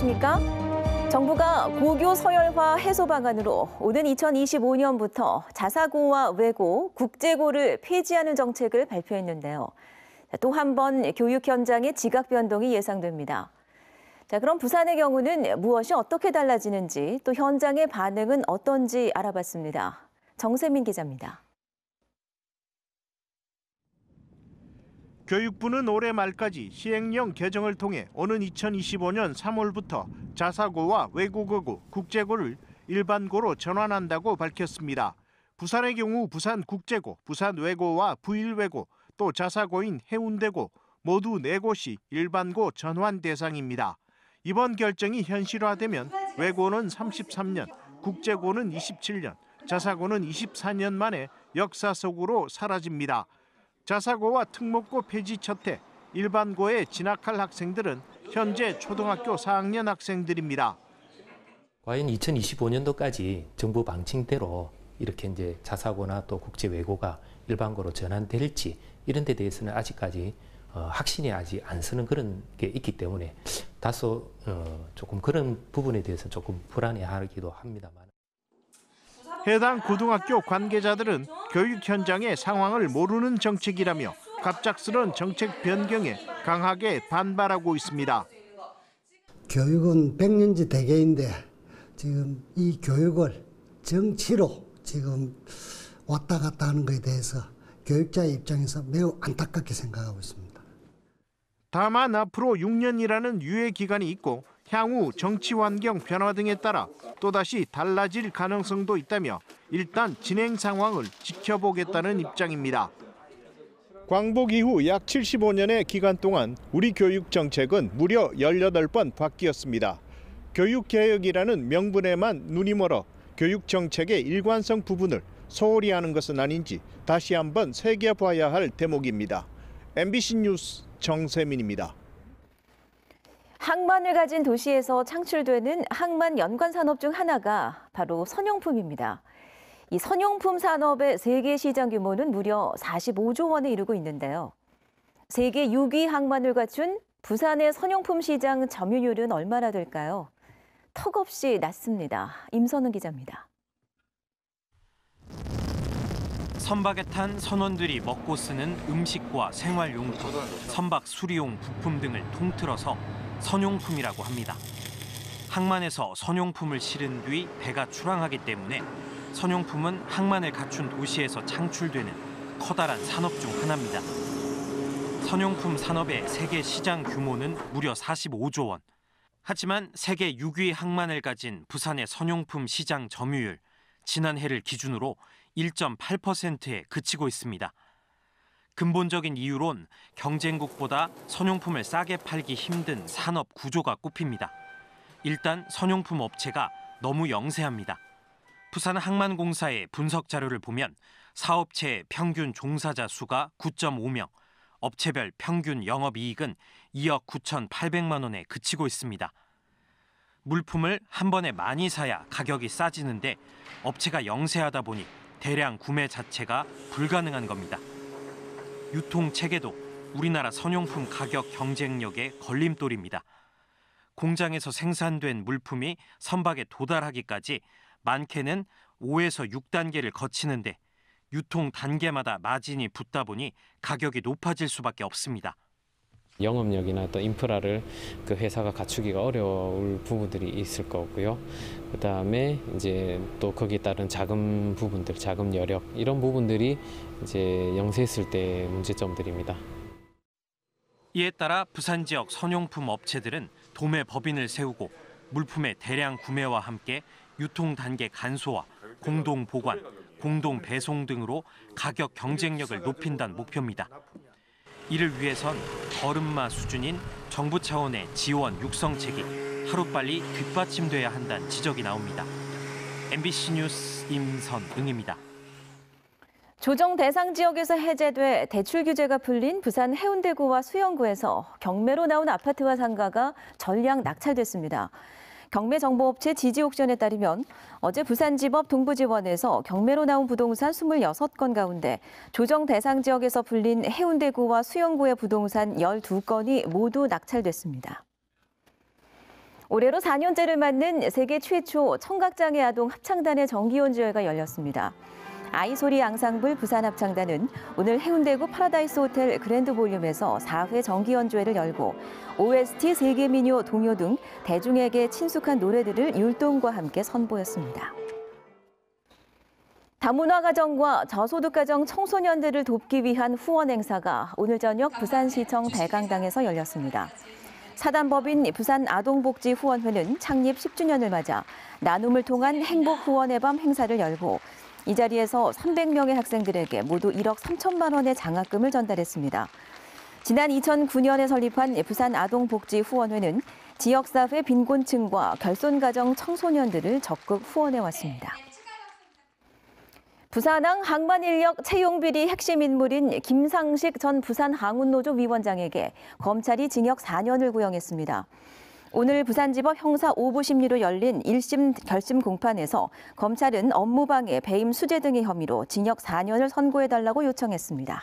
안녕하십니까? 정부가 고교 서열화 해소 방안으로 오는 2025년부터 자사고와 외고, 국제고를 폐지하는 정책을 발표했는데요. 또 한 번 교육 현장의 지각 변동이 예상됩니다. 자, 그럼 부산의 경우는 무엇이 어떻게 달라지는지, 또 현장의 반응은 어떤지 알아봤습니다. 정세민 기자입니다. 교육부는 올해 말까지 시행령 개정을 통해 오는 2025년 3월부터 자사고와 외국어고, 국제고를 일반고로 전환한다고 밝혔습니다. 부산의 경우 부산국제고, 부산외고와 부일외고, 또 자사고인 해운대고 모두 4곳이 일반고 전환 대상입니다. 이번 결정이 현실화되면 외고는 33년, 국제고는 27년, 자사고는 24년 만에 역사 속으로 사라집니다. 자사고와 특목고 폐지 첫해 일반고에 진학할 학생들은 현재 초등학교 4학년 학생들입니다. 과연 2025년도까지 정부 방침대로 이렇게 이제 자사고나 또 국제 외고가 일반고로 전환될지 이런 데 대해서는 아직까지 확신이 아직 안 서는 그런 게 있기 때문에 다소 조금 그런 부분에 대해서 조금 불안해하기도 합니다만. 해당 고등학교 관계자들은 교육 현장의 상황을 모르는 정책이라며 갑작스런 정책 변경에 강하게 반발하고 있습니다. 교육은 100년지 대계인데 지금 이 교육을 정치로 지금 왔다 갔다 하는 것에 대해서 교육자의 입장에서 매우 안타깝게 생각하고 있습니다. 다만 앞으로 6년이라는 유예 기간이 있고 향후 정치 환경 변화 등에 따라 또다시 달라질 가능성도 있다며 일단 진행 상황을 지켜보겠다는 입장입니다. 광복 이후 약 75년의 기간 동안 우리 교육 정책은 무려 18번 바뀌었습니다. 교육개혁이라는 명분에만 눈이 멀어 교육 정책의 일관성 부분을 소홀히 하는 것은 아닌지 다시 한번 새겨봐야 할 대목입니다. MBC 뉴스 정세민입니다. 항만을 가진 도시에서 창출되는 항만 연관 산업 중 하나가 바로 선용품입니다. 이 선용품 산업의 세계 시장 규모는 무려 45조 원에 이르고 있는데요. 세계 6위 항만을 갖춘 부산의 선용품 시장 점유율은 얼마나 될까요? 턱없이 낮습니다. 임선은 기자입니다. 선박에 탄 선원들이 먹고 쓰는 음식과 생활용품, 선박 수리용 부품 등을 통틀어서 선용품이라고 합니다. 항만에서 선용품을 실은 뒤 배가 출항하기 때문에 선용품은 항만을 갖춘 도시에서 창출되는 커다란 산업 중 하나입니다. 선용품 산업의 세계 시장 규모는 무려 45조 원. 하지만 세계 6위 항만을 가진 부산의 선용품 시장 점유율, 지난해를 기준으로 1.8%에 그치고 있습니다. 근본적인 이유론 경쟁국보다 선용품을 싸게 팔기 힘든 산업 구조가 꼽힙니다. 일단 선용품 업체가 너무 영세합니다. 부산항만공사의 분석 자료를 보면 사업체의 평균 종사자 수가 9.5명, 업체별 평균 영업이익은 2억 9,800만 원에 그치고 있습니다. 물품을 한 번에 많이 사야 가격이 싸지는데 업체가 영세하다 보니 대량 구매 자체가 불가능한 겁니다. 유통 체계도 우리나라 선용품 가격 경쟁력의 걸림돌입니다. 공장에서 생산된 물품이 선박에 도달하기까지 많게는 5에서 6단계를 거치는데 유통 단계마다 마진이 붙다 보니 가격이 높아질 수밖에 없습니다. 영업력이나 또 인프라를 그 회사가 갖추기가 어려울 부분들이 있을 거고요. 그다음에 이제 또 거기에 따른 자금 부분들, 자금 여력 이런 부분들이 이제 영세했을 때 문제점들입니다. 이에 따라 부산 지역 선용품 업체들은 도매 법인을 세우고 물품의 대량 구매와 함께 유통 단계 간소화, 공동 보관, 공동 배송 등으로 가격 경쟁력을 높인다는 목표입니다. 이를 위해선 걸음마 수준인 정부 차원의 지원 육성책이 하루빨리 뒷받침돼야 한다는 지적이 나옵니다. MBC 뉴스 임선응입니다. 조정 대상 지역에서 해제돼 대출 규제가 풀린 부산 해운대구와 수영구에서 경매로 나온 아파트와 상가가 전량 낙찰됐습니다. 경매정보업체 지지옥션에 따르면 어제 부산지법 동부지원에서 경매로 나온 부동산 26건 가운데 조정 대상 지역에서 풀린 해운대구와 수영구의 부동산 12건이 모두 낙찰됐습니다. 올해로 4년째를 맞는 세계 최초 청각장애 아동 합창단의 정기연주회가 열렸습니다. 아이소리 앙상블 부산합창단은 오늘 해운대구 파라다이스 호텔 그랜드 볼륨에서 4회 정기연주회를 열고 OST 세계민요, 동요 등 대중에게 친숙한 노래들을 율동과 함께 선보였습니다. 다문화가정과 저소득가정 청소년들을 돕기 위한 후원 행사가 오늘 저녁 부산시청 대강당에서 열렸습니다. 사단법인 부산아동복지후원회는 창립 10주년을 맞아 나눔을 통한 행복후원의 밤 행사를 열고 이 자리에서 300명의 학생들에게 모두 1억 3천만 원의 장학금을 전달했습니다. 지난 2009년에 설립한 부산아동복지후원회는 지역사회 빈곤층과 결손가정 청소년들을 적극 후원해왔습니다. 부산항 항만인력 채용비리 핵심 인물인 김상식 전 부산항운노조 위원장에게 검찰이 징역 4년을 구형했습니다. 오늘 부산지법 형사 5부 심리로 열린 1심 결심 공판에서 검찰은 업무방해, 배임 수재 등의 혐의로 징역 4년을 선고해달라고 요청했습니다.